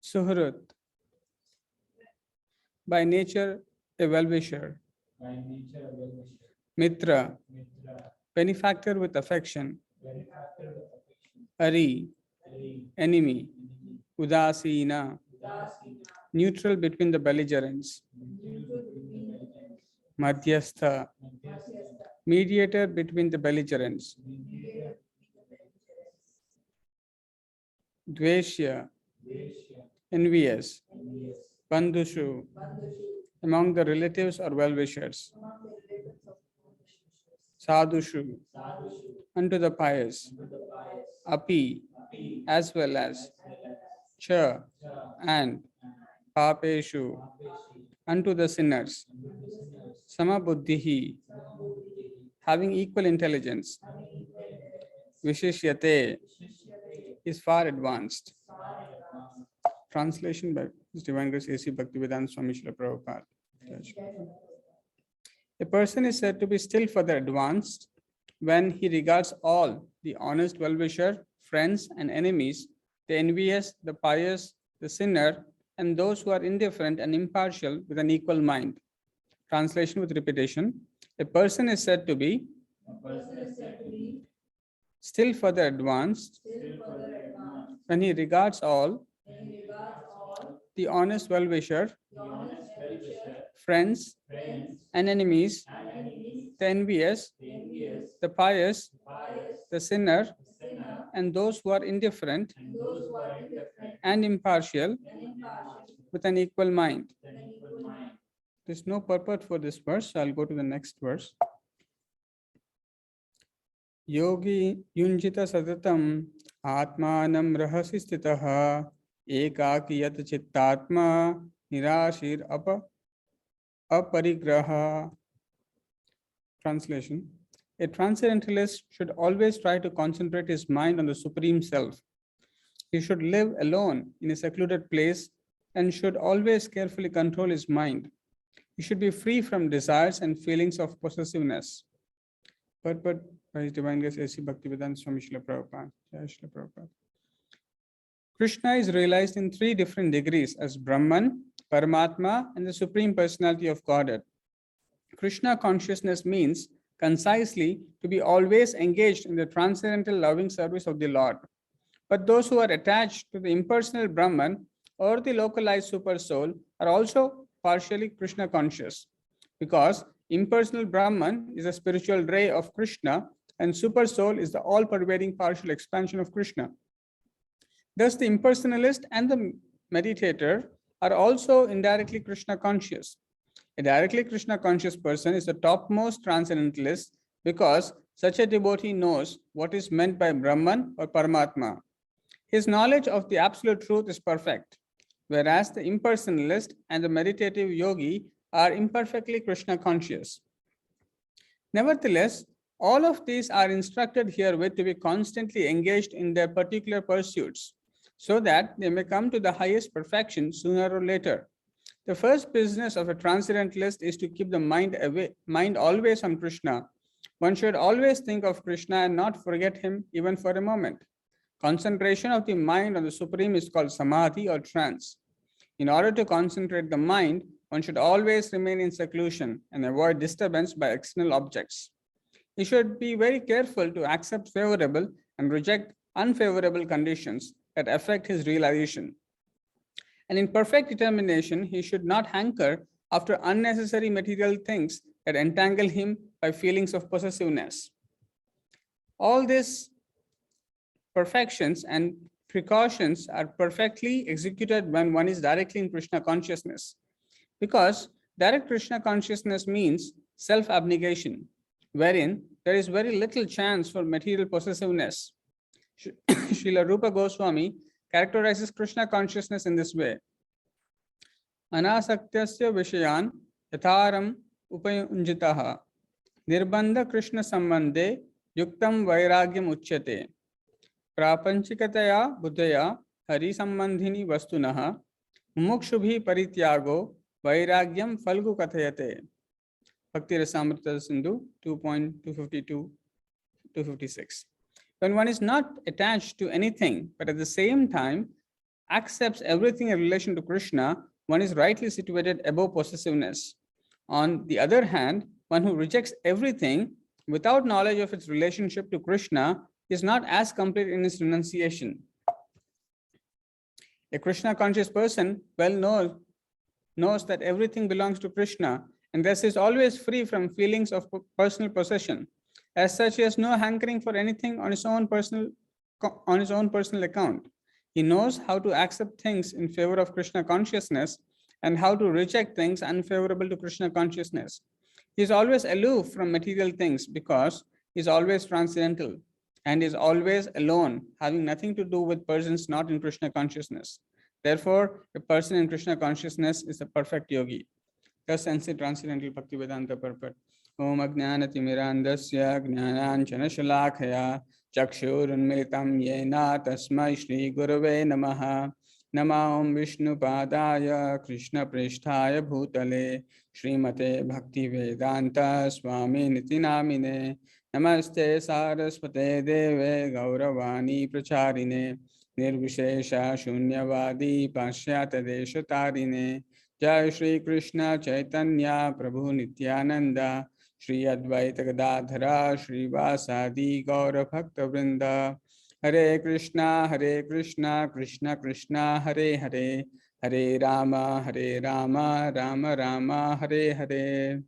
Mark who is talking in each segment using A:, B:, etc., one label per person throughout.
A: Suhrut, by nature a well-wisher. Mitra, benefactor with affection. Ari, enemy. Udasina, neutral between the belligerents. Madhyastha, mediator between the belligerents. Dveshya, envious. Bandhushu, among the relatives or well-wishers. Sadhushu, unto the pious. Api, as well as. Cha, and. Papeshu, unto the sinners. Samabuddhihi, having equal intelligence. Vishishyate, is far advanced. Translation by His Divine Grace A.C. Bhaktivedanta Swami Srila Prabhupada. A person is said to be still further advanced when he regards all, the honest well-wisher, friends and enemies, the envious, the pious, the sinner, and those who are indifferent and impartial with an equal mind. Translation with repetition. A person is said to be still further advanced when he regards all, the honest well-wisher, friends and enemies, the envious, the pious, the sinner, and those who are indifferent and impartial with an equal mind. There's no purport for this verse, so I'll go to the next verse. Yogi yunjita satatam atmanam rahasi stitaha ekaki yat chittatma nirashir aparigraha. Translation. A transcendentalist should always try to concentrate his mind on the Supreme Self. He should live alone in a secluded place and should always carefully control his mind. He should be free from desires and feelings of possessiveness. Purport by His Divine Grace A.C. Bhaktivedanta Swami Srila Prabhupada. Jai Srila Prabhupada. Krishna is realized in three different degrees as Brahman, Paramatma, and the Supreme Personality of Godhead. Krishna consciousness means concisely to be always engaged in the transcendental loving service of the Lord. But those who are attached to the impersonal Brahman or the localized super soul are also partially Krishna conscious, because impersonal Brahman is a spiritual ray of Krishna and super soul is the all-pervading partial expansion of Krishna. Thus, the impersonalist and the meditator are also indirectly Krishna conscious. A directly Krishna conscious person is the topmost transcendentalist because such a devotee knows what is meant by Brahman or Paramatma. His knowledge of the absolute truth is perfect, whereas the impersonalist and the meditative yogi are imperfectly Krishna conscious. Nevertheless, all of these are instructed herewith to be constantly engaged in their particular pursuits, so that they may come to the highest perfection sooner or later. The first business of a transcendentalist is to keep the mind always on Krishna. One should always think of Krishna and not forget him even for a moment. Concentration of the mind on the Supreme is called samadhi or trance. In order to concentrate the mind, one should always remain in seclusion and avoid disturbance by external objects. He should be very careful to accept favorable and reject unfavorable conditions that affect his realization. And in perfect determination, he should not hanker after unnecessary material things that entangle him by feelings of possessiveness. All these perfections and precautions are perfectly executed when one is directly in Krishna consciousness, because direct Krishna consciousness means self-abnegation, wherein there is very little chance for material possessiveness. Srila Rupa Goswami characterizes Krishna consciousness in this way. Anasakyasya vishayan yatharam upayunjitaha nirbandha Krishna sambandhe yuktam vairagyam uchyate prapanchikataya buddhaya hari sambandhini vastunaha mumukshubhi parityago vairagyam falgu kathayate. Bhakti Rasamrita Sindhu 2.252-256. When one is not attached to anything, but at the same time accepts everything in relation to Krishna, one is rightly situated above possessiveness. On the other hand, one who rejects everything without knowledge of its relationship to Krishna is not as complete in his renunciation. A Krishna conscious person knows that everything belongs to Krishna and thus is always free from feelings of personal possession. As such, he has no hankering for anything on his own personal account. He knows how to accept things in favor of Krishna consciousness and how to reject things unfavorable to Krishna consciousness. He is always aloof from material things because he is always transcendental and is always alone, having nothing to do with persons not in Krishna consciousness. Therefore, a person in Krishna consciousness is a perfect yogi. Thus ends the Transcendental Bhaktivedanta purport. Om Ajnanatimirandasya Jnananjana Shalakaya Chakshurunmilitam Yena Tasmai Shri Gurave Namaha. Nama Om Vishnu Padaya Krishna Pristhaya Bhutale Srimate Bhaktivedanta Swami Niti Namine. Namaste Saraswate Deve Gauravani Pracharine Nirvishesha Shunyavadi Pashyata Deshatarine. Jai Shri Krishna Chaitanya Prabhu Nityananda Shri Advaita Gadadhara Shri Vasadi Gaura Bhakta Vrinda. Hare Krishna Krishna Krishna Hare Hare Hare Rama Rama Rama Hare Hare.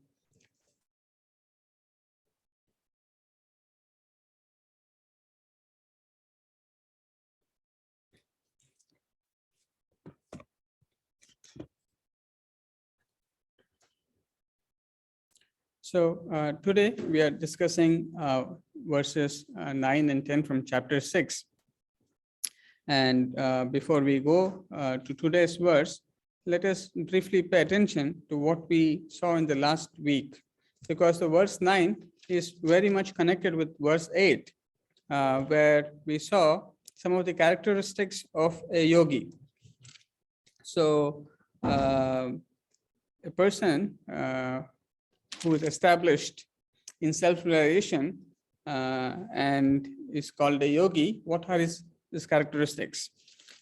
A: So today we are discussing verses 9 and 10 from chapter 6. And before we go to today's verse, let us briefly pay attention to what we saw in the last week, because the verse 9 is very much connected with verse 8, where we saw some of the characteristics of a yogi. So a person who is established in self-realization and is called a yogi, what are his characteristics?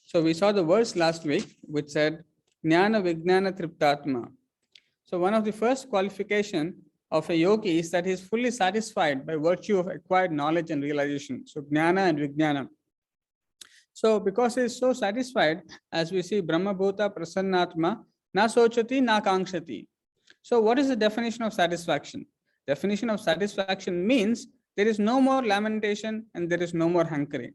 A: So we saw the verse last week which said, Jnana Vijnana Triptatma. So one of the first qualification of a yogi is that he is fully satisfied by virtue of acquired knowledge and realization. So Jnana and Vijnana. So because he is so satisfied, as we see, Brahma Bhuta Prasannatma, na sochati na kangshati. So what is the definition of satisfaction? Definition of satisfaction means there is no more lamentation and there is no more hankering.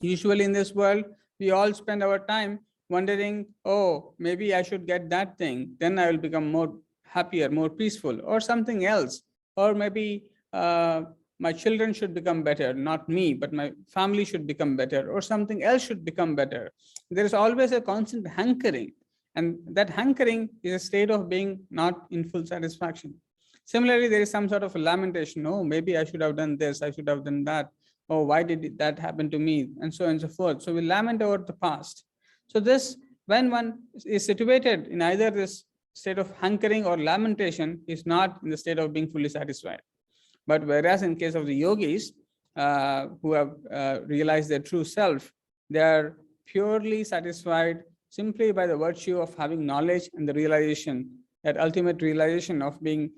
A: Usually in this world, we all spend our time wondering, oh, maybe I should get that thing, then I will become more happier, more peaceful, or something else. Or maybe my children should become better, not me, but my family should become better, or something else should become better. There is always a constant hankering. And that hankering is a state of being not in full satisfaction. Similarly, there is some sort of a lamentation. Oh, maybe I should have done this, I should have done that. Oh, why did that happen to me? And so on and so forth. So we lament over the past. So this, when one is situated in either this state of hankering or lamentation, is not in the state of being fully satisfied. But whereas in case of the yogis who have realized their true self, they are purely satisfied simply by the virtue of having knowledge and the realization, that ultimate realization of being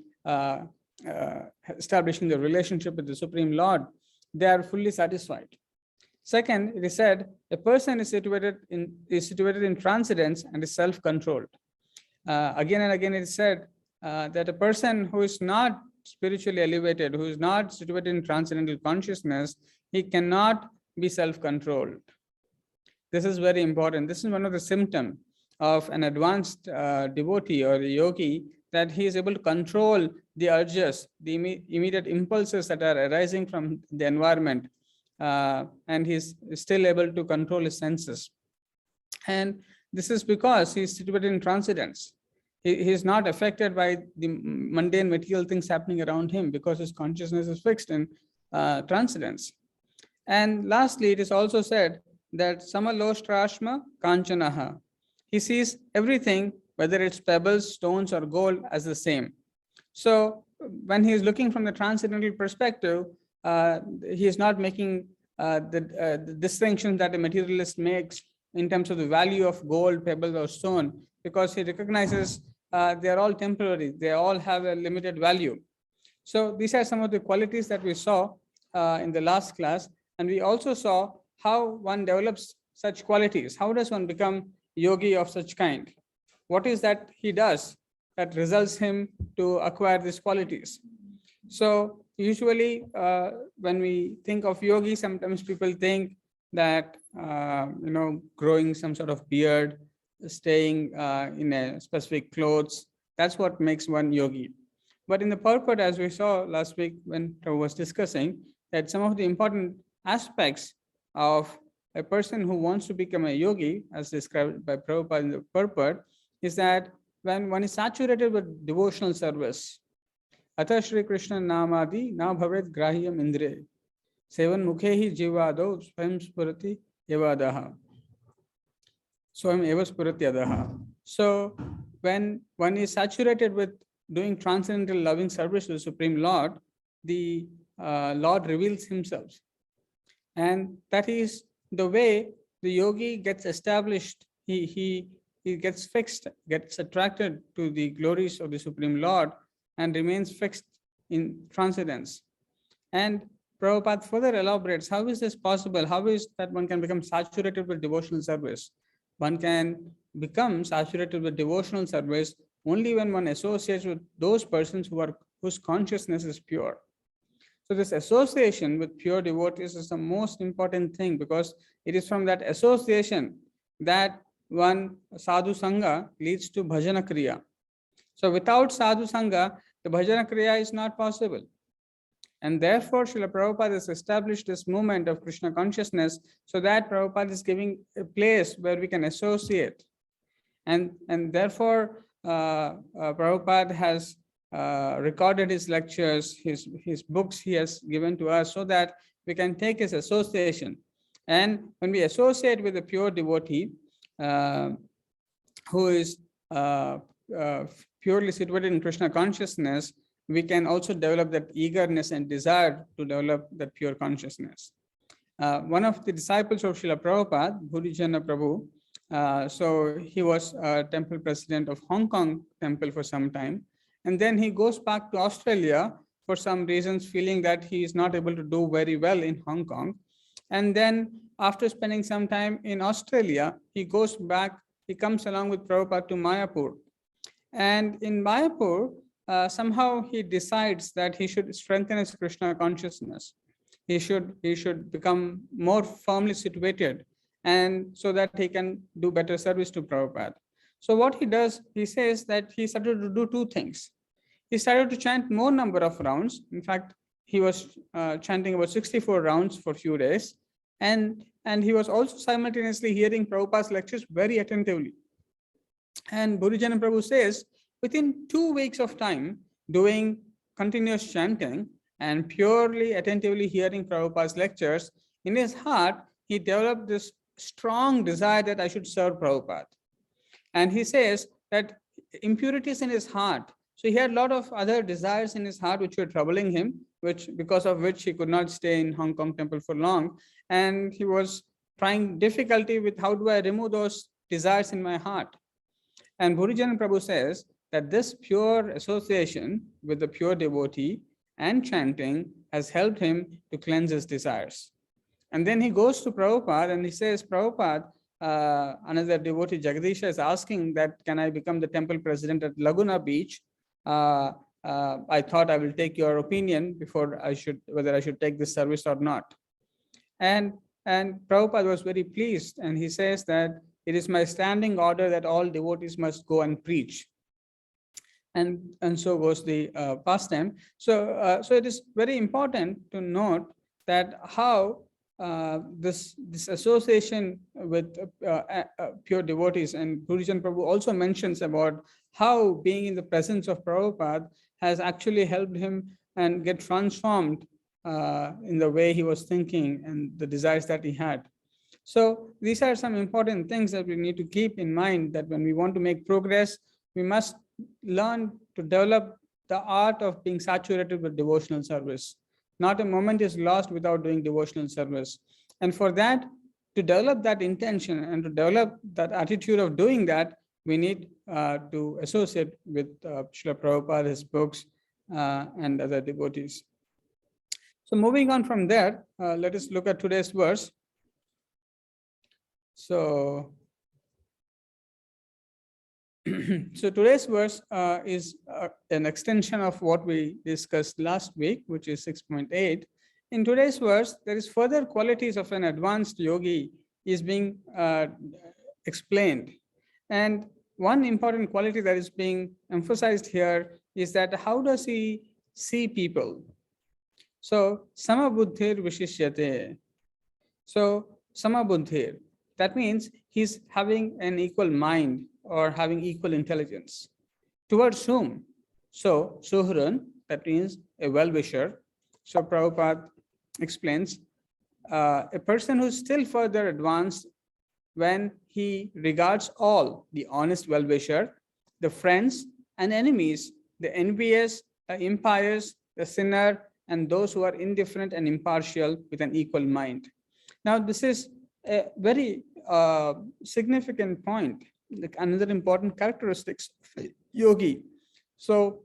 A: establishing the relationship with the Supreme Lord, they are fully satisfied. Second, it is said, a person is situated in transcendence and is self-controlled. Again and again it is said that a person who is not spiritually elevated, who is not situated in transcendental consciousness, he cannot be self-controlled. This is very important. This is one of the symptoms of an advanced devotee or a yogi, that he is able to control the urges, the immediate impulses that are arising from the environment, and he is still able to control his senses. And this is because he is situated in transcendence. He is not affected by the mundane material things happening around him, because his consciousness is fixed in transcendence. And lastly, it is also said that Samaloshrashma Kanchanaha. He sees everything, whether it's pebbles, stones, or gold, as the same. So when he is looking from the transcendental perspective, he is not making the distinction that a materialist makes in terms of the value of gold, pebble, or stone, because he recognizes they are all temporary. They all have a limited value. So these are some of the qualities that we saw in the last class. And we also saw how one develops such qualities. How does one become yogi of such kind? What is that he does that results him to acquire these qualities? So usually when we think of yogi, sometimes people think that, growing some sort of beard, staying in a specific clothes, that's what makes one yogi. But in the purport, as we saw last week when Prabhu was discussing, that some of the important aspects of a person who wants to become a yogi, as described by Prabhupada in the purport, is that when one is saturated with devotional service, Atha Shri Krishna Namadi na bhavet grahyam indre, sevan mukhehi jivado swayam spurati evadaha. Swayam eva spurati adaha. So when one is saturated with doing transcendental loving service to the Supreme Lord, the Lord reveals himself. And that is the way the yogi gets established. He gets fixed, gets attracted to the glories of the Supreme Lord and remains fixed in transcendence. And Prabhupada further elaborates, how is this possible? How is that one can become saturated with devotional service? One can become saturated with devotional service only when one associates with those persons whose consciousness is pure. So this association with pure devotees is the most important thing, because it is from that association that one sadhu sangha leads to bhajana kriya. So without sadhu sangha, the bhajana kriya is not possible. And therefore, Srila Prabhupada has established this movement of Krishna consciousness, so that Prabhupada is giving a place where we can associate. And therefore, Prabhupada has recorded his lectures, his books he has given to us, so that we can take his association. And when we associate with a pure devotee who is purely situated in Krishna consciousness, we can also develop that eagerness and desire to develop that pure consciousness. One of the disciples of Srila Prabhupada, Bhurijana Prabhu, so he was temple president of Hong Kong temple for some time. And then he goes back to Australia for some reasons, feeling that he is not able to do very well in Hong Kong. And then after spending some time in Australia, he goes back, he comes along with Prabhupada to Mayapur. And in Mayapur, somehow he decides that he should strengthen his Krishna consciousness. He should become more firmly situated, and so that he can do better service to Prabhupada. So what he does, he says that he started to do two things. He started to chant more number of rounds. In fact, he was chanting about 64 rounds for a few days. And he was also simultaneously hearing Prabhupada's lectures very attentively. And Bhurijana Prabhu says, within 2 weeks of time, doing continuous chanting and purely attentively hearing Prabhupada's lectures, in his heart, he developed this strong desire that I should serve Prabhupada. And he says that impurities in his heart, so he had a lot of other desires in his heart which were troubling him, because of which he could not stay in Hong Kong temple for long. And he was trying difficulty with, how do I remove those desires in my heart? And Bhurijana Prabhu says that this pure association with the pure devotee and chanting has helped him to cleanse his desires. And then he goes to Prabhupada and he says, Prabhupada, another devotee, Jagadisha, is asking that, can I become the temple president at Laguna Beach? I thought I will take your opinion before whether I should take this service or not. And Prabhupada was very pleased, and he says that it is my standing order that all devotees must go and preach. And so goes the pastime. So it is very important to note that how this association with pure devotees, and Bhurijana Prabhu also mentions about how being in the presence of Prabhupada has actually helped him and get transformed in the way he was thinking and the desires that he had. So these are some important things that we need to keep in mind, that when we want to make progress, we must learn to develop the art of being saturated with devotional service. Not a moment is lost without doing devotional service. And for that, to develop that intention and to develop that attitude of doing that, we need to associate with Srila Prabhupada, his books, and other devotees. So moving on from there, let us look at today's verse. So, so today's verse is an extension of what we discussed last week, which is 6.8. In today's verse, there is further qualities of an advanced yogi is being explained. And one important quality that is being emphasized here is that how does he see people? So, samabuddhir vishishyate. So, samabuddhir, that means he's having an equal mind or having equal intelligence. Towards whom? So, suhrun, that means a well-wisher. So, Prabhupada explains a person who's still further advanced when he regards all, the honest well-wisher, the friends and enemies, the envious, the impious, the sinner, and those who are indifferent and impartial with an equal mind. Now, this is a very significant point, like another important characteristics of a yogi. So,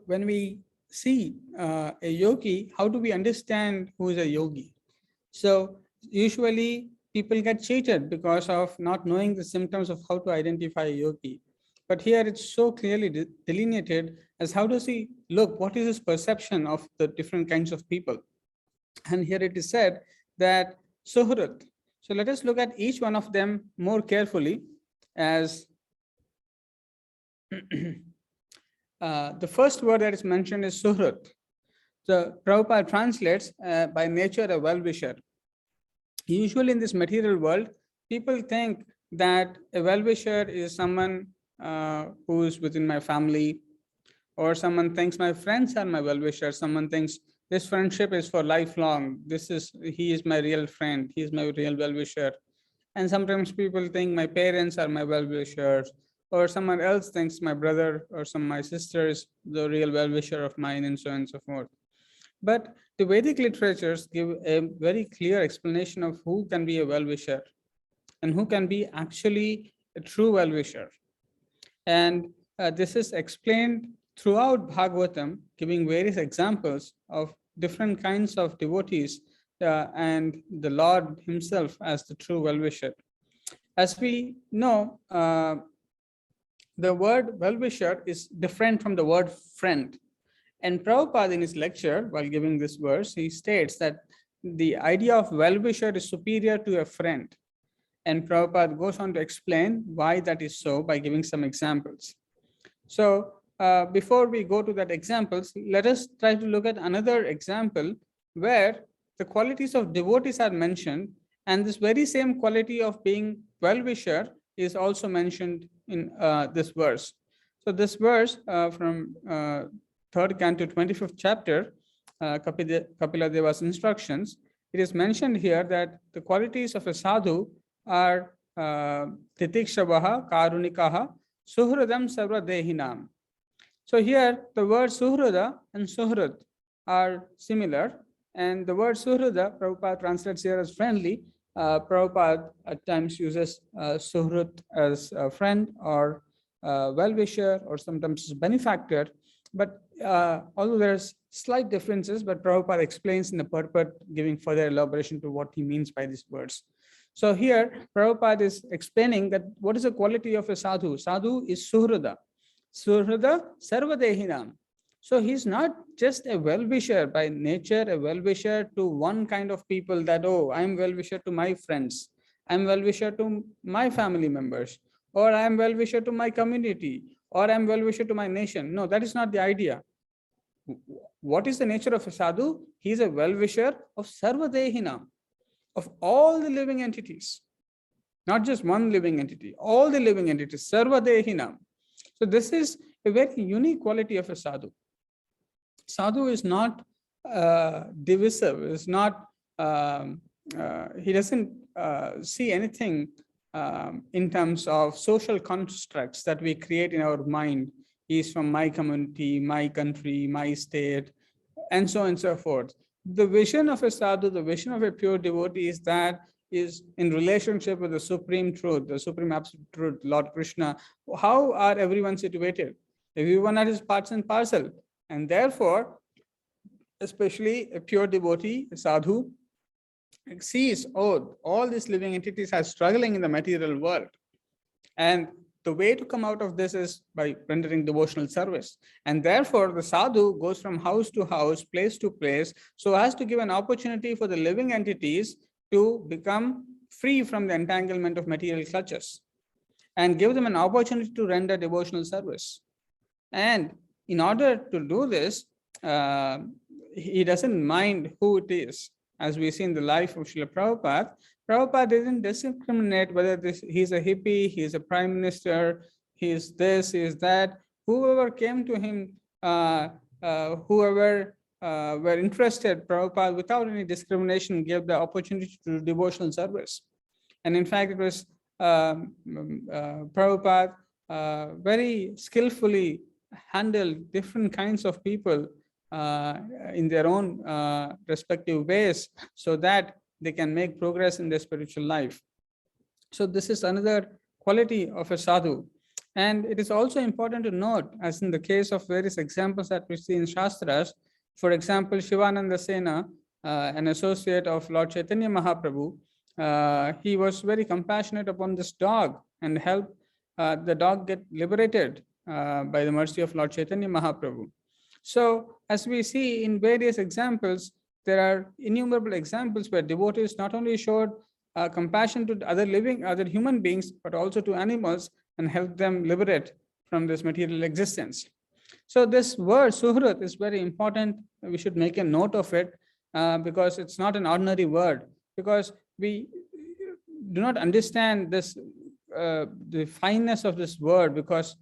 A: when we see a yogi, how do we understand who is a yogi? So usually people get cheated because of not knowing the symptoms of how to identify a yogi. But here it's so clearly delineated as how does he look, what is his perception of the different kinds of people. And here it is said that suhrat. So let us look at each one of them more carefully as the first word that is mentioned is suhrat. So Prabhupada translates by nature a well-wisher. Usually in this material world, people think that a well-wisher is someone who is within my family, or someone thinks my friends are my well-wisher. Someone thinks this friendship is for lifelong. He is my real friend. He is my real well-wisher. And sometimes people think my parents are my well-wishers, or someone else thinks my brother or my sister is the real well-wisher of mine, and so on and so forth. But the Vedic literatures give a very clear explanation of who can be a well-wisher and who can be actually a true well-wisher. And this is explained throughout Bhagavatam, giving various examples of different kinds of devotees and the Lord himself as the true well-wisher. As we know, the word well-wisher is different from the word friend. And Prabhupada in his lecture, while giving this verse, he states that the idea of well-wisher is superior to a friend. And Prabhupada goes on to explain why that is so by giving some examples. So before we go to that examples, let us try to look at another example where the qualities of devotees are mentioned, and this very same quality of being well-wisher is also mentioned in this verse. So this verse from 3rd canto, 25th chapter, Kapila Deva's instructions, it is mentioned here that the qualities of a sadhu are titikshabaha, karunikaha, suhradam sarva dehinam. So here the word suhrada and suhrad are similar, and the word suhrada, Prabhupada translates here as friendly. Prabhupada at times uses suhrad as a friend or well-wisher, or sometimes benefactor. But although there's slight differences, but Prabhupada explains in the purport, giving further elaboration to what he means by these words. So here, Prabhupada is explaining that what is the quality of a sadhu? Sadhu is suhrada. Suhrada sarvadehinam. So he's not just a well-wisher by nature, a well-wisher to one kind of people that, oh, I'm well-wisher to my friends. I'm well-wisher to my family members, or I'm well-wisher to my community, or I'm well-wisher to my nation. No, that is not the idea. What is the nature of a sadhu? He is a well-wisher of sarvadehinam, of all the living entities, not just one living entity, all the living entities, sarvadehinam. So this is a very unique quality of a sadhu. Sadhu is not divisive, is not, he doesn't see anything in terms of social constructs that we create in our mind. He's from my community, my country, my state, and so on and so forth. The vision of a sadhu, the vision of a pure devotee is in relationship with the supreme truth, the supreme absolute truth, Lord Krishna. How are everyone situated? Everyone are his parts and parcel. And therefore, especially a pure devotee, a sadhu, sees, oh, all these living entities are struggling in the material world. And the way to come out of this is by rendering devotional service. And therefore, the sadhu goes from house to house, place to place, so as to give an opportunity for the living entities to become free from the entanglement of material clutches and give them an opportunity to render devotional service. And in order to do this, he doesn't mind who it is. As we see in the life of Srila Prabhupada, Prabhupada didn't discriminate whether he's a hippie, he's a prime minister, he's this, he's that. Whoever came to him, whoever were interested, Prabhupada, without any discrimination, gave the opportunity to do devotional service. And in fact, it was Prabhupada very skillfully handled different kinds of people in their own respective ways, so that they can make progress in their spiritual life. So this is another quality of a sadhu. And it is also important to note, as in the case of various examples that we see in Shastras, for example, Shivananda Sena, an associate of Lord Chaitanya Mahaprabhu, he was very compassionate upon this dog and helped the dog get liberated by the mercy of Lord Chaitanya Mahaprabhu. So as we see in various examples, there are innumerable examples where devotees not only showed compassion to other human beings, but also to animals, and helped them liberate from this material existence. So this word suhrat is very important. We should make a note of it because it's not an ordinary word, because we do not understand this, the fineness of this word, because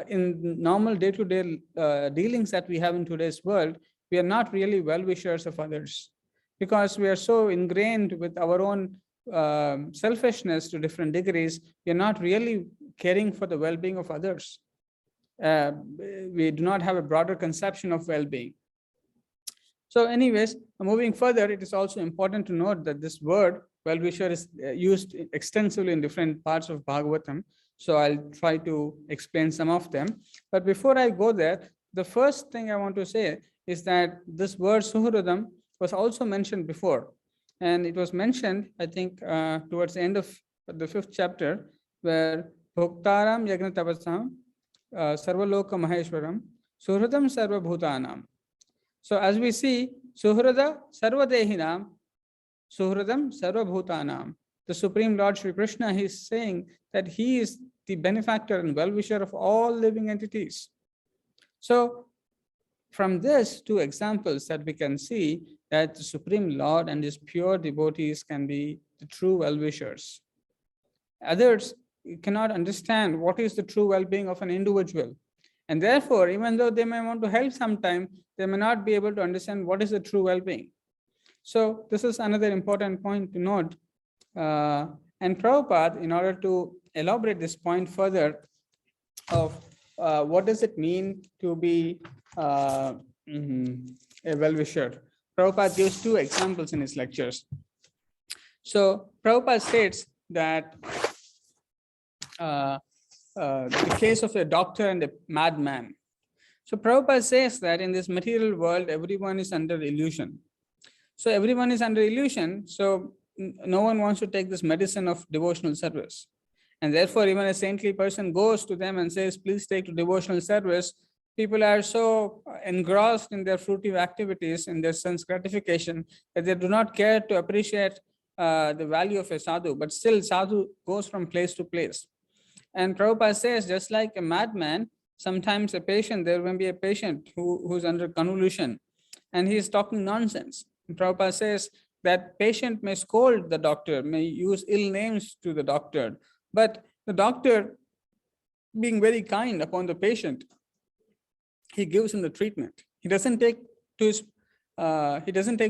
A: in normal day-to-day dealings that we have in today's world, we are not really well-wishers of others, because we are so ingrained with our own selfishness to different degrees. We are not really caring for the well-being of others. We do not have a broader conception of well-being. So anyways, moving further, it is also important to note that this word well-wisher is used extensively in different parts of Bhagavatam. So I'll try to explain some of them. But before I go there, the first thing I want to say is that this word suhradam was also mentioned before. And it was mentioned, I think, towards the end of the 5th chapter, where Bhoktaram Yagna Tapasam Sarvaloka Maheshwaram Suhradam Sarva Bhutanam. So as we see, Suhrada Sarvadehinam Suhradam Sarva Bhutanam. The Supreme Lord Shri Krishna, he is saying that he is the benefactor and well-wisher of all living entities. So from this, two examples that we can see that the Supreme Lord and his pure devotees can be the true well-wishers. Others cannot understand what is the true well-being of an individual. And therefore, even though they may want to help sometime, they may not be able to understand what is the true well-being. So this is another important point to note. And Prabhupada, in order to elaborate this point further of what does it mean to be a well-wisher, Prabhupada gives two examples in his lectures. So Prabhupada states that the case of a doctor and a madman. So Prabhupada says that in this material world, everyone is under illusion. So everyone is under illusion. So no one wants to take this medicine of devotional service. And therefore, even a saintly person goes to them and says, please take to devotional service. People are so engrossed in their fruitive activities, in their sense gratification, that they do not care to appreciate the value of a sadhu. But still, sadhu goes from place to place. And Prabhupada says, just like a madman, sometimes a patient, there will be a patient who's under convolution, and he is talking nonsense. And Prabhupada says that patient may scold the doctor, may use ill names to the doctor, but the doctor, being very kind upon the patient, he gives him the treatment. He doesn't take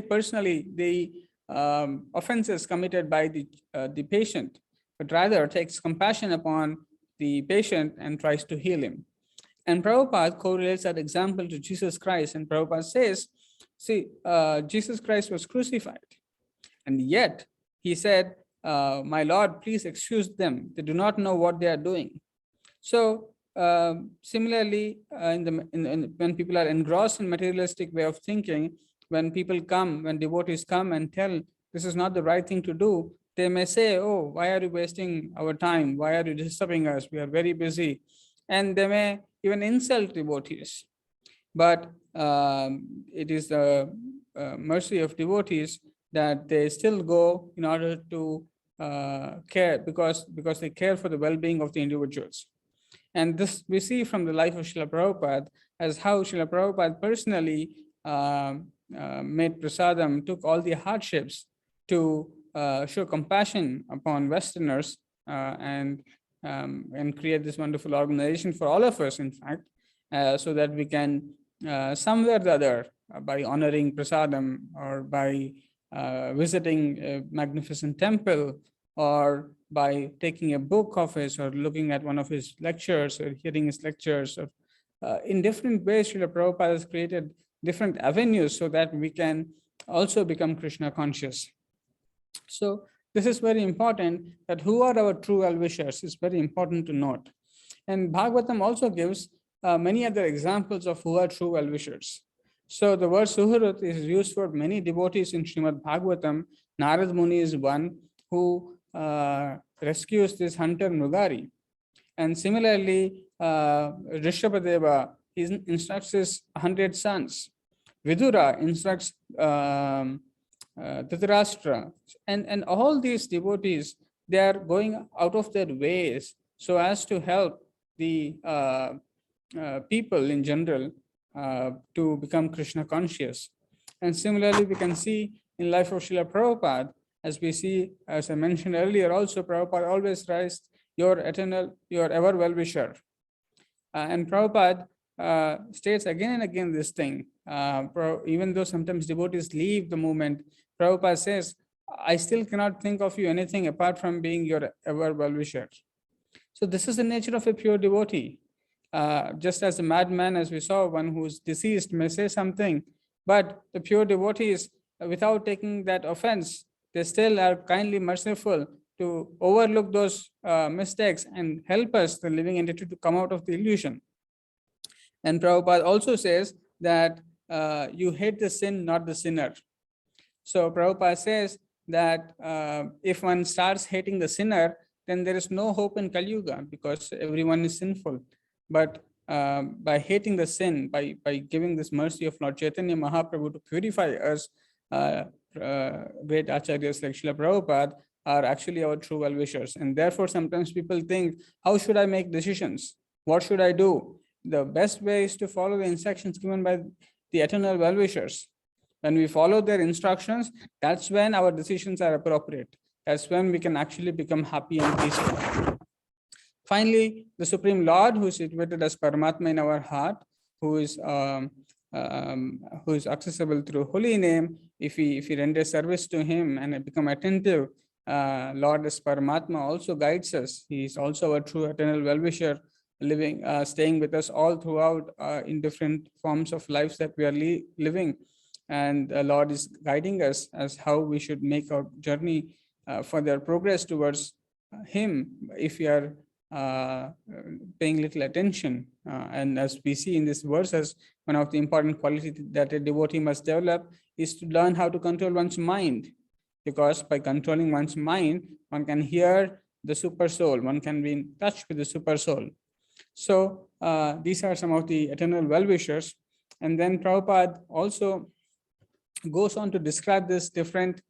A: personally the offenses committed by the patient, but rather takes compassion upon the patient and tries to heal him. And Prabhupada correlates that example to Jesus Christ. And Prabhupada says, see, Jesus Christ was crucified. And yet he said, my Lord, please excuse them. They do not know what they are doing. So similarly, when people are engrossed in materialistic way of thinking, when devotees come and tell this is not the right thing to do, they may say, oh, why are you wasting our time? Why are you disturbing us? We are very busy. And they may even insult devotees. But it is the mercy of devotees that they still go in order to care, because they care for the well-being of the individuals. And this we see from the life of Srila Prabhupada, as how Srila Prabhupada personally made prasadam, took all the hardships to show compassion upon Westerners and create this wonderful organization for all of us, in fact, so that we can somewhere or the other, by honoring prasadam or by visiting a magnificent temple, or by taking a book of his, or looking at one of his lectures, or hearing his lectures, or in different ways, Srila Prabhupada has created different avenues so that we can also become Krishna conscious. So this is very important, that who are our true well-wishers is very important to note. And Bhagavatam also gives many other examples of who are true well-wishers. So the word Suhrut is used for many devotees in Srimad Bhagavatam. Narad Muni is one who rescues this hunter Mrugari. And similarly, Rishabhadeva, he instructs his 100 sons. Vidura instructs Dhritarashtra. And all these devotees, they are going out of their ways so as to help the people in general to become Krishna conscious. And similarly, we can see in life of Srila Prabhupada, as I mentioned earlier, also Prabhupada always writes, your ever well-wisher. And Prabhupada states again and again this thing, even though sometimes devotees leave the movement, Prabhupada says, I still cannot think of you anything apart from being your ever well-wisher. So this is the nature of a pure devotee. Just as a madman, as we saw, one who's deceased may say something, but the pure devotees, without taking that offense, they still are kindly merciful to overlook those mistakes and help us, the living entity, to come out of the illusion. And Prabhupada also says that you hate the sin, not the sinner. So Prabhupada says that if one starts hating the sinner, then there is no hope in Kali Yuga, because everyone is sinful. But by hating the sin, by giving this mercy of Lord Chaitanya Mahaprabhu to purify us, great acharyas like Srila Prabhupada are actually our true well-wishers. And therefore, sometimes people think, how should I make decisions? What should I do? The best way is to follow the instructions given by the eternal well-wishers. When we follow their instructions, that's when our decisions are appropriate. That's when we can actually become happy and peaceful. Finally, the Supreme Lord, who is situated as Paramatma in our heart, who is accessible through holy name, if we render service to him and become attentive, Lord as Paramatma also guides us. He is also our true eternal well-wisher, living, staying with us all throughout in different forms of lives that we are living. And the Lord is guiding us as how we should make our journey for their progress towards him, if we are paying little attention. And as we see in this verse, as one of the important qualities that a devotee must develop is to learn how to control one's mind, because by controlling one's mind, one can hear the super soul, one can be in touch with the super soul. So these are some of the eternal well-wishers. And then Prabhupada also goes on to describe this different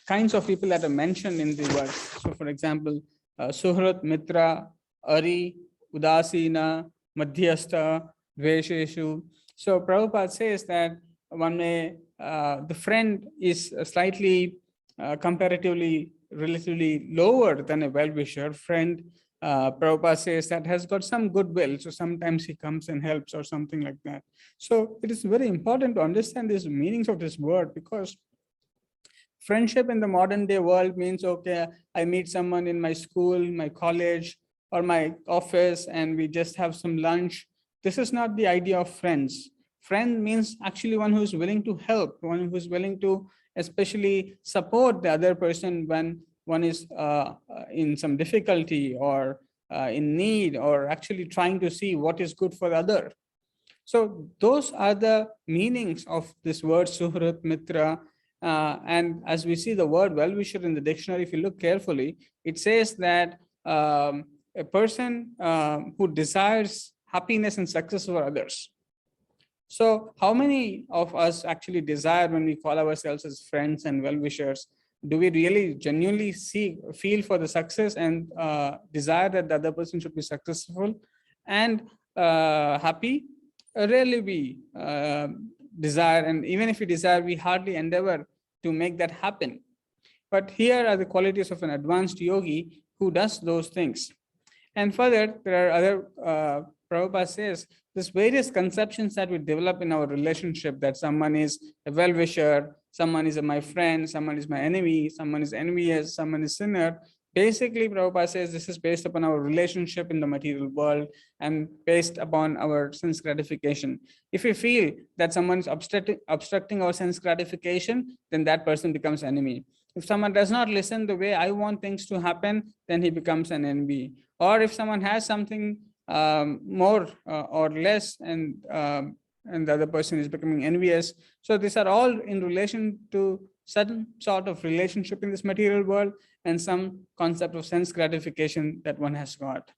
A: kinds of people that are mentioned in the verse. So for example, Suhrat, Mitra, Ari, Udasina, Madhyastha, Dvesheshu. So Prabhupada says that one may, the friend is slightly, comparatively, relatively lower than a well-wisher. Friend, Prabhupada says, that has got some goodwill. So sometimes he comes and helps or something like that. So it is very important to understand these meanings of this word, because Friendship in the modern day world means, okay, I meet someone in my school, my college, or my office, and we just have some lunch. This is not the idea of friends. Friend means actually one who is willing to help, one who is willing to especially support the other person when one is in some difficulty or in need, or actually trying to see what is good for the other. So those are the meanings of this word Suhrit, Mitra. And as we see the word well-wisher in the dictionary, if you look carefully, it says that a person who desires happiness and success for others. So how many of us actually desire, when we call ourselves as friends and well-wishers, do we really genuinely feel for the success and desire that the other person should be successful and happy? Rarely we desire, and even if we desire, we hardly endeavor to make that happen. But here are the qualities of an advanced yogi who does those things. And further, there are other, Prabhupada says, there's various conceptions that we develop in our relationship, that someone is a well-wisher, someone is my friend, someone is my enemy, someone is envious, someone is sinner. Basically, Prabhupada says this is based upon our relationship in the material world and based upon our sense gratification. If we feel that someone is obstructing our sense gratification, then that person becomes enemy. If someone does not listen the way I want things to happen, then he becomes an enemy. Or if someone has something more or less, and the other person is becoming envious. So these are all in relation to certain sort of relationship in this material world and some concept of sense gratification that one has got.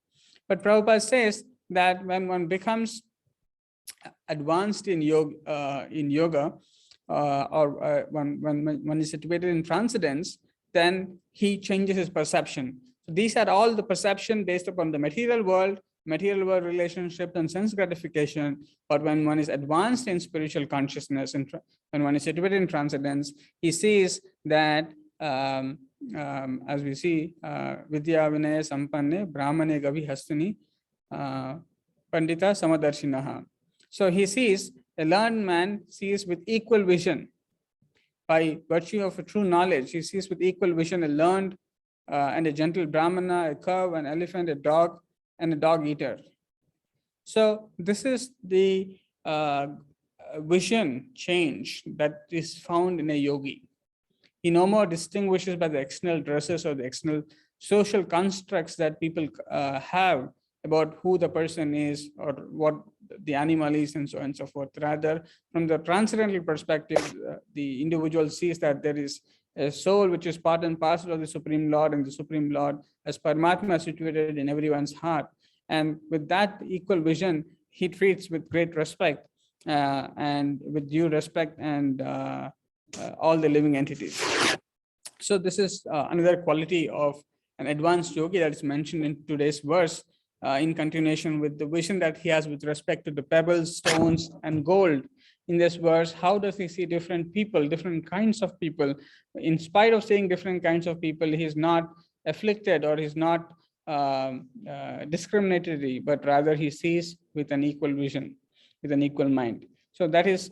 A: But Prabhupada says that when one becomes advanced in yoga, or when one is situated in transcendence, then he changes his perception. So these are all the perception based upon the material world relationship and sense gratification. But when one is advanced in spiritual consciousness and when one is situated in transcendence, he sees that as we see, Vidya Vinaya Sampanne Brahmane Gavi Hastini Pandita Samadarshinaha. So he sees, a learned man sees with equal vision. By virtue of a true knowledge, he sees with equal vision a learned and a gentle Brahmana, a cow, an elephant, a dog, and a dog eater. So this is the vision change that is found in a yogi. He no more distinguishes by the external dresses or the external social constructs that people have about who the person is or what the animal is and so on and so forth. Rather, from the transcendental perspective, the individual sees that there is a soul which is part and parcel of the Supreme Lord, and the Supreme Lord as Paramatma situated in everyone's heart. And with that equal vision, he treats with great respect and with due respect and all the living entities. So this is another quality of an advanced yogi that is mentioned in today's verse, in continuation with the vision that he has with respect to the pebbles, stones, and gold. In this verse, how does he see different people, different kinds of people? In spite of seeing different kinds of people, he is not afflicted or he's not discriminatory, but rather he sees with an equal vision, with an equal mind. So that is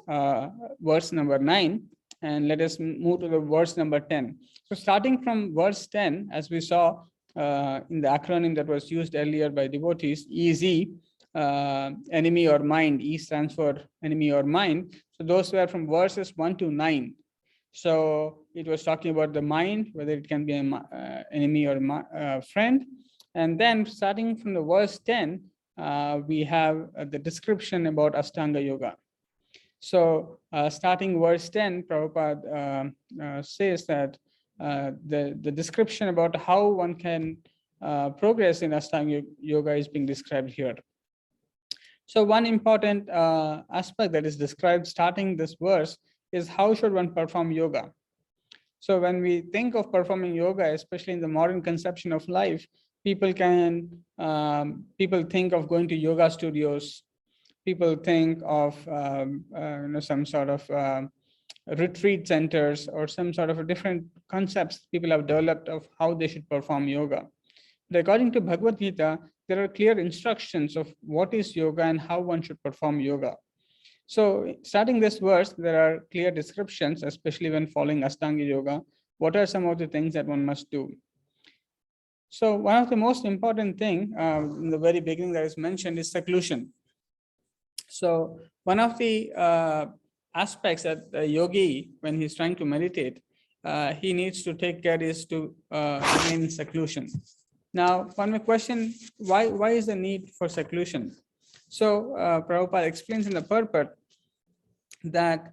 A: verse number 9. And let us move to the verse number 10. So starting from verse 10, as we saw in the acronym that was used earlier by devotees, EZ, enemy or mind. E stands for enemy or mind. So those were from verses 1 to 9. So it was talking about the mind, whether it can be an enemy or friend. And then starting from the verse 10, we have the description about Ashtanga Yoga. So starting verse 10, Prabhupada says that the description about how one can progress in Ashtanga Yoga is being described here. So one important aspect that is described starting this verse is how should one perform yoga. So when we think of performing yoga, especially in the modern conception of life, people think of going to yoga studios. People think of some sort of retreat centers or some sort of a different concepts people have developed of how they should perform yoga. But according to Bhagavad Gita, there are clear instructions of what is yoga and how one should perform yoga. So starting this verse, there are clear descriptions, especially when following Ashtanga Yoga, What are some of the things that one must do? So one of the most important thing in the very beginning that is mentioned is seclusion. So one of the aspects that the yogi, when he's trying to meditate, he needs to take care is to remain in seclusion. Now, one may question, why is the need for seclusion? So Prabhupada explains in the purport that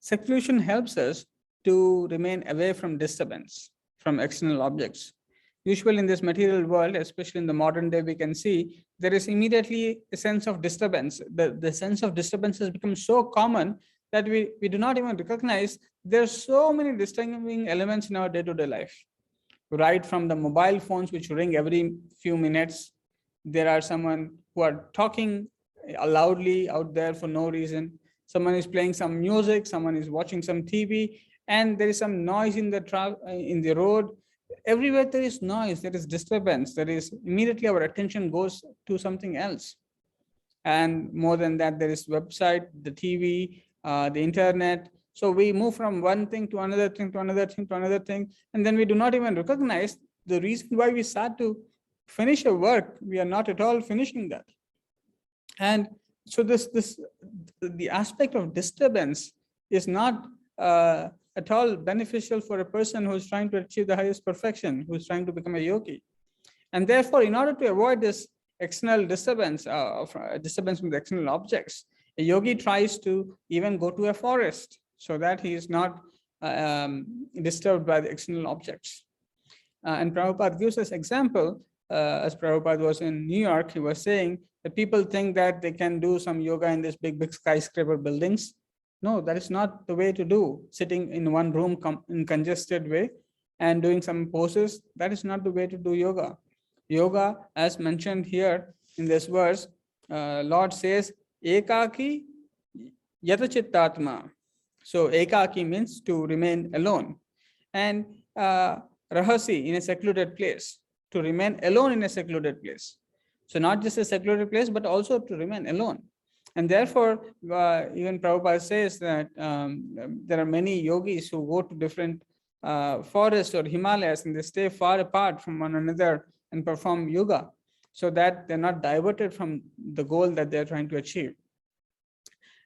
A: seclusion helps us to remain away from disturbance, from external objects. Usually in this material world, especially in the modern day, we can see there is immediately a sense of disturbance. The sense of disturbance has become so common that we do not even recognize there's so many disturbing elements in our day-to-day life. Right from the mobile phones which ring every few minutes, there are someone who are talking loudly out there for no reason. Someone is playing some music, someone is watching some TV, and there is some noise in the road. Everywhere there is noise, there is disturbance, there is immediately our attention goes to something else. And more than that, there is website, the TV, the internet. So we move from one thing to another thing, to another thing, to another thing, and then we do not even recognize the reason why we start to finish a work. We are not at all finishing that. And so the aspect of disturbance is not at all beneficial for a person who is trying to achieve the highest perfection, who is trying to become a yogi. And therefore, in order to avoid this external disturbance, disturbance from the external objects, a yogi tries to even go to a forest so that he is not disturbed by the external objects. And Prabhupada gives us example, as Prabhupada was in New York, he was saying that people think that they can do some yoga in these big skyscraper buildings. No, that is not the way to do. Sitting in one room in congested way and doing some poses, that is not the way to do yoga. Yoga, as mentioned here in this verse, Lord says, Ekaki yatachittatma. So ekaki means to remain alone. And rahasi, in a secluded place, to remain alone in a secluded place. So not just a secluded place, but also to remain alone. And therefore, even Prabhupada says that there are many yogis who go to different forests or Himalayas and they stay far apart from one another and perform yoga so that they're not diverted from the goal that they're trying to achieve.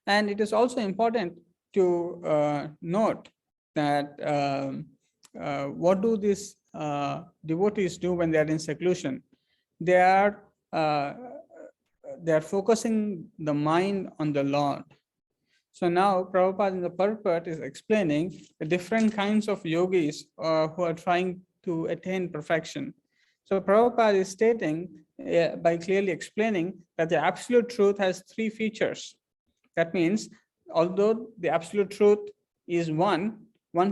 A: And it is also important to note that what do these devotees do when they are in seclusion? They are focusing the mind on the Lord. So now Prabhupada in the purport is explaining the different kinds of yogis who are trying to attain perfection. So Prabhupada is stating by clearly explaining that the absolute truth has three features. That means, although the absolute truth is one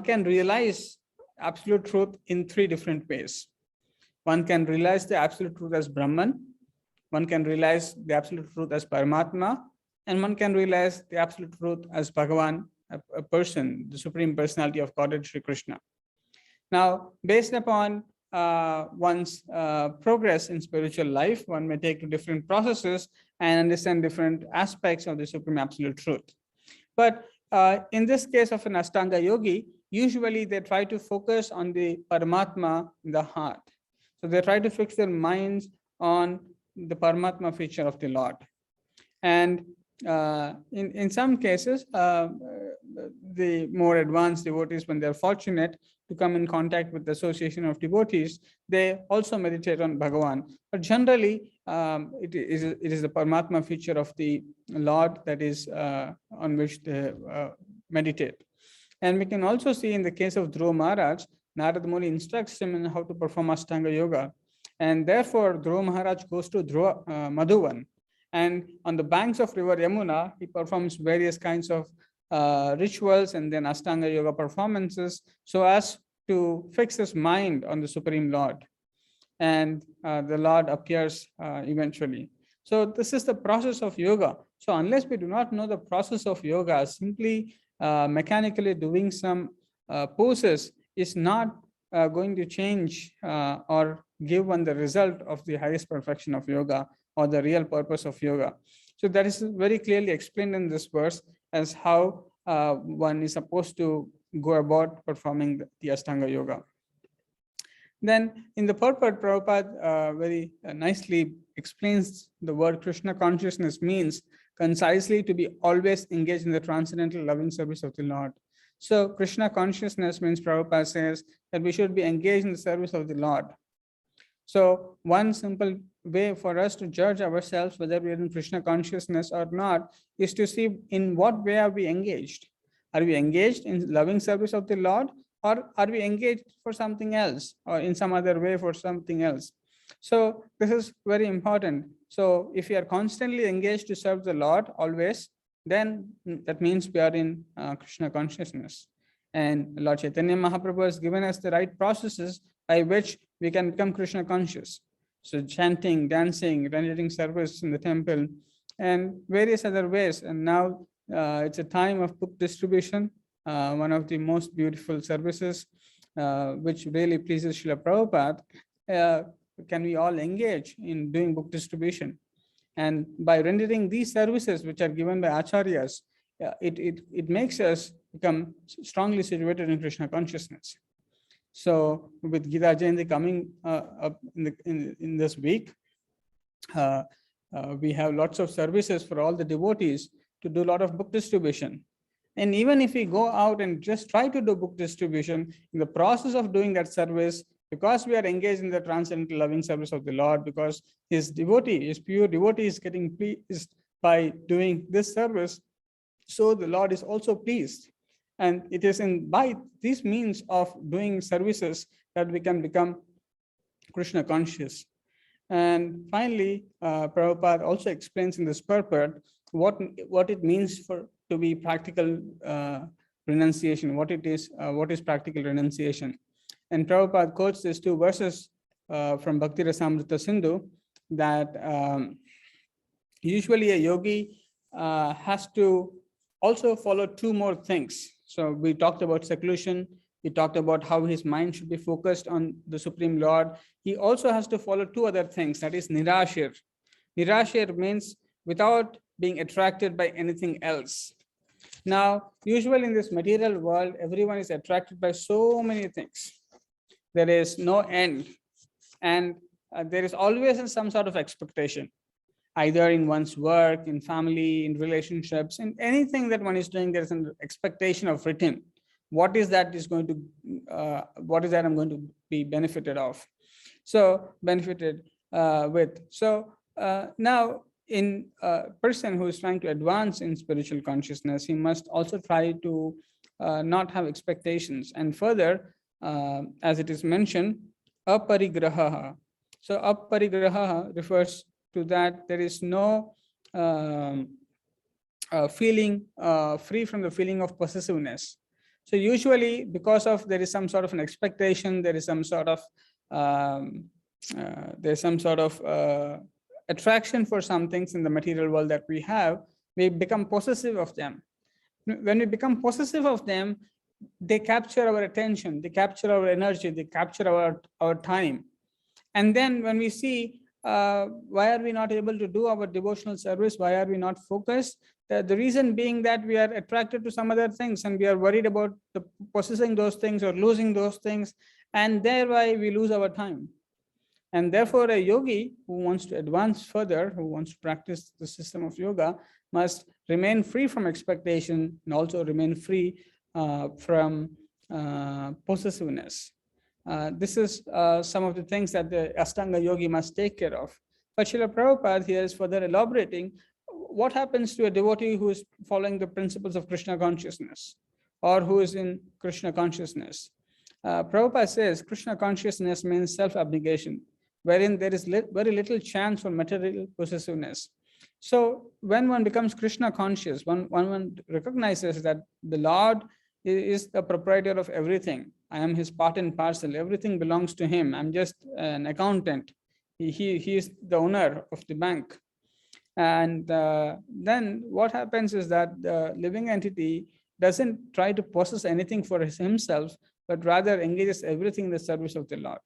A: can realize absolute truth in three different ways. One can realize the absolute truth as Brahman, one can realize the absolute truth as Paramatma, and one can realize the absolute truth as Bhagavan, a person, the Supreme Personality of Godhead, Sri Krishna. Now, based upon one's progress in spiritual life, one may take to different processes and understand different aspects of the Supreme Absolute Truth. But in this case of an Ashtanga yogi, usually they try to focus on the Paramatma in the heart. So they try to fix their minds on the Paramatma feature of the Lord. And in some cases, the more advanced devotees, when they're fortunate to come in contact with the association of devotees, they also meditate on Bhagavan. But generally, it is the Paramatma feature of the Lord that is on which they meditate. And we can also see in the case of Dhruva Maharaj, Narada Muni instructs him in how to perform Ashtanga Yoga. And therefore, Dhruva Maharaj goes to Madhuvan. And on the banks of river Yamuna, he performs various kinds of rituals and then Ashtanga Yoga performances so as to fix his mind on the Supreme Lord. And the Lord appears eventually. So this is the process of yoga. So unless we do not know the process of yoga, simply mechanically doing some poses is not going to change or give one the result of the highest perfection of yoga or the real purpose of yoga. So that is very clearly explained in this verse as how one is supposed to go about performing the Ashtanga Yoga. Then in the purport, Prabhupada very nicely explains the word Krishna consciousness means concisely to be always engaged in the transcendental loving service of the Lord. So Krishna consciousness means, Prabhupada says, that we should be engaged in the service of the Lord. So one simple way for us to judge ourselves whether we are in Krishna consciousness or not is to see in what way are we engaged. Are we engaged in loving service of the Lord, or are we engaged for something else, or in some other way for something else? So this is very important. So if we are constantly engaged to serve the Lord always, then that means we are in Krishna consciousness. And Lord Chaitanya Mahaprabhu has given us the right processes by which we can become Krishna conscious. So chanting, dancing, rendering service in the temple, and various other ways. And now it's a time of book distribution, one of the most beautiful services, which really pleases Srila Prabhupada. Can we all engage in doing book distribution? And by rendering these services, which are given by acharyas, it makes us become strongly situated in Krishna consciousness. So with Gita Jayanti coming up in this week, we have lots of services for all the devotees to do a lot of book distribution. And even if we go out and just try to do book distribution, in the process of doing that service, because we are engaged in the transcendental loving service of the Lord, because his pure devotee is getting pleased by doing this service, so the Lord is also pleased. And it is by these means of doing services that we can become Krishna conscious. And finally, Prabhupada also explains in this purport what it means to be practical renunciation, what is practical renunciation. And Prabhupada quotes these two verses from Bhakti Rasamrita Sindhu, that usually a yogi has to also follow two more things. So we talked about seclusion, we talked about how his mind should be focused on the Supreme Lord. He also has to follow two other things, that is nirashir. Nirashir means without being attracted by anything else. Now, usually in this material world, everyone is attracted by so many things. There is no end. And there is always some sort of expectation, either in one's work, in family, in relationships, in anything that one is doing, there is an expectation of return. What is that I'm going to be benefited of? So benefited with. So now in a person who is trying to advance in spiritual consciousness, he must also try to not have expectations. And further, as it is mentioned, aparigraha. So aparigraha refers to that there is no feeling free from the feeling of possessiveness. So usually, because of there is some sort of an expectation, there is some sort of attraction for some things in the material world that we have, we become possessive of them. When we become possessive of them, they capture our attention, they capture our energy, they capture our time. And then when we see why are we not able to do our devotional service, why are we not focused? The reason being that we are attracted to some other things and we are worried about possessing those things or losing those things, and thereby we lose our time. And therefore, a yogi who wants to advance further, who wants to practice the system of yoga, must remain free from expectation and also remain free from possessiveness. This is some of the things that the Ashtanga yogi must take care of. But Srila Prabhupada here is further elaborating what happens to a devotee who is following the principles of Krishna consciousness or who is in Krishna consciousness. Prabhupada says Krishna consciousness means self-abnegation, wherein there is very little chance for material possessiveness. So when one becomes Krishna conscious, one recognizes that the Lord is the proprietor of everything. I am his part and parcel. Everything belongs to him. I'm just an accountant. He is the owner of the bank. And then what happens is that the living entity doesn't try to possess anything for himself, but rather engages everything in the service of the Lord.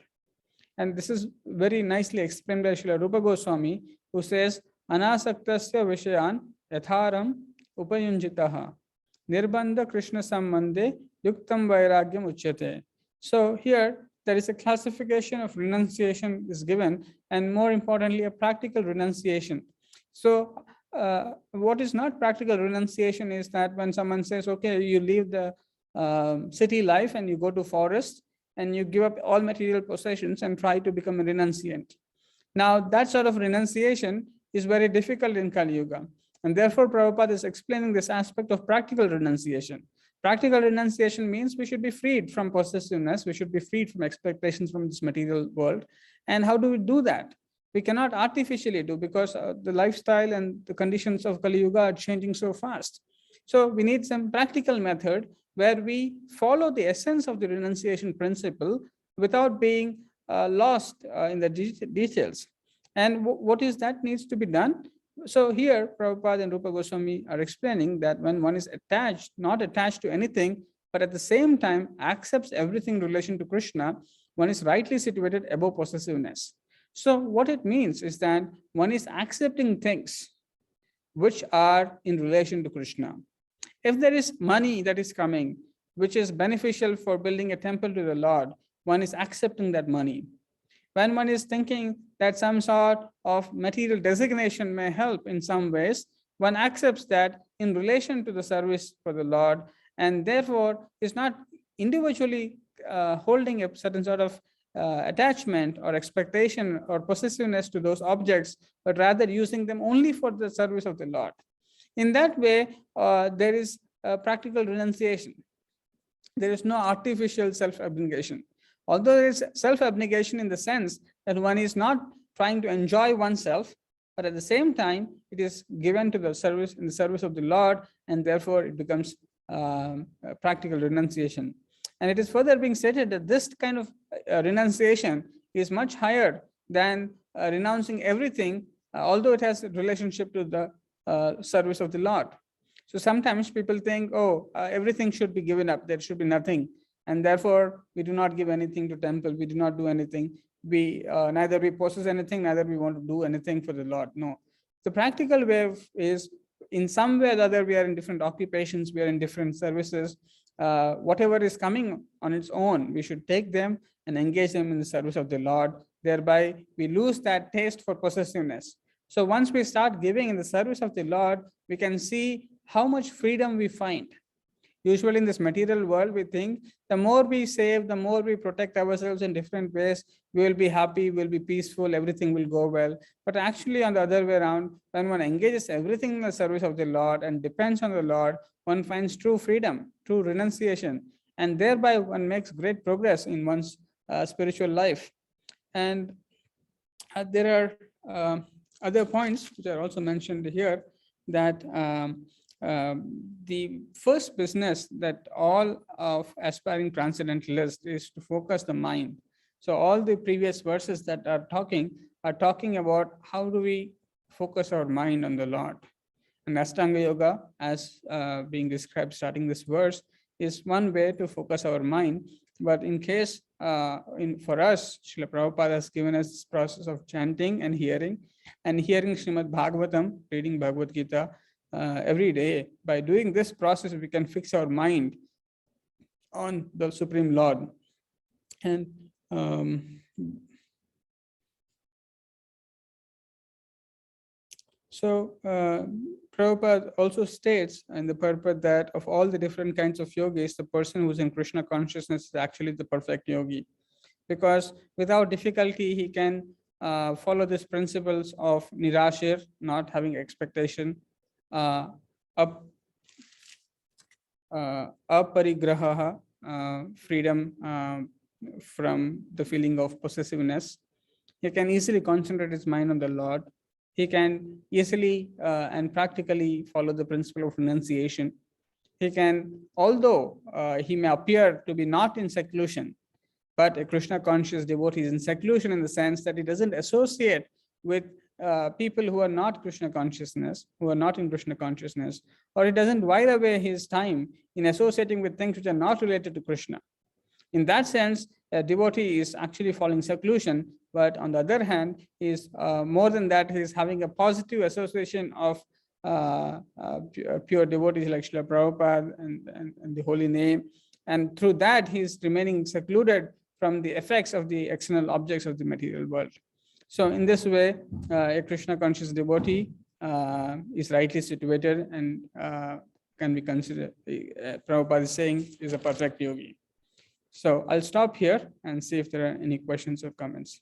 A: And this is very nicely explained by Srila Rupa Goswami, who says, Anasaktasya Vishayan Yatharam Upayunjitaha Nirbandha Krishna Sambandhe yuktam vairagyam uchyate. So here there is a classification of renunciation is given, and more importantly, a practical renunciation. So what is not practical renunciation is that when someone says, okay, you leave the city life and you go to forest and you give up all material possessions and try to become a renunciant. Now, that sort of renunciation is very difficult in Kali Yuga. And therefore, Prabhupada is explaining this aspect of practical renunciation. Practical renunciation means we should be freed from possessiveness, we should be freed from expectations from this material world. And how do we do that? We cannot artificially do, because the lifestyle and the conditions of Kali Yuga are changing so fast. So we need some practical method where we follow the essence of the renunciation principle without being lost in the details. And what is that needs to be done? So here, Prabhupada and Rupa Goswami are explaining that when one is attached, not attached to anything, but at the same time accepts everything in relation to Krishna, one is rightly situated above possessiveness. So what it means is that one is accepting things which are in relation to Krishna. If there is money that is coming, which is beneficial for building a temple to the Lord, one is accepting that money. When one is thinking that some sort of material designation may help in some ways, one accepts that in relation to the service for the Lord, and therefore is not individually holding a certain sort of attachment or expectation or possessiveness to those objects, but rather using them only for the service of the Lord. In that way, there is practical renunciation. There is no artificial self-abnegation. Although there is self-abnegation in the sense that one is not trying to enjoy oneself, but at the same time, it is given to the service in the service of the Lord, and therefore it becomes practical renunciation. And it is further being stated that this kind of renunciation is much higher than renouncing everything, although it has a relationship to the service of the Lord. So sometimes people think, oh, everything should be given up, there should be nothing. And therefore, we do not give anything to temple, we do not do anything. We neither we possess anything, neither we want to do anything for the Lord. No. The practical way is, in some way or the other, we are in different occupations, we are in different services. Whatever is coming on its own, we should take them and engage them in the service of the Lord. Thereby, we lose that taste for possessiveness. So once we start giving in the service of the Lord, we can see how much freedom we find. Usually in this material world, we think the more we save, the more we protect ourselves in different ways, we will be happy, we'll be peaceful, everything will go well. But actually on the other way around, when one engages everything in the service of the Lord and depends on the Lord, one finds true freedom, true renunciation, and thereby one makes great progress in one's spiritual life. And there are other points which are also mentioned here, that the first business that all of aspiring transcendentalists is to focus the mind. So all the previous verses that are talking about how do we focus our mind on the Lord. And Ashtanga Yoga, as being described starting this verse, is one way to focus our mind. But in case, for us, Srila Prabhupada has given us this process of chanting and hearing Srimad Bhagavatam, reading Bhagavad Gita, every day. By doing this process, we can fix our mind on the Supreme Lord. And so Prabhupada also states in the purport that of all the different kinds of yogis, the person who's in Krishna consciousness is actually the perfect yogi, because without difficulty he can follow these principles of nirashir, not having expectation, aparigraha, freedom from the feeling of possessiveness. He can easily concentrate his mind on the Lord. He can easily and practically follow the principle of renunciation. He can, although he may appear to be not in seclusion, but a Krishna conscious devotee is in seclusion in the sense that he doesn't associate with people who are not Krishna consciousness, who are not in Krishna consciousness, or he doesn't while away his time in associating with things which are not related to Krishna. In that sense, a devotee is actually following seclusion, but on the other hand, is more than that, he is having a positive association of pure devotees like Srila Prabhupada and the holy name, And through that, he is remaining secluded from the effects of the external objects of the material world. So in this way, a Krishna conscious devotee is rightly situated and can be considered, Prabhupada is saying, is a perfect yogi. So I'll stop here and see if there are any questions or comments.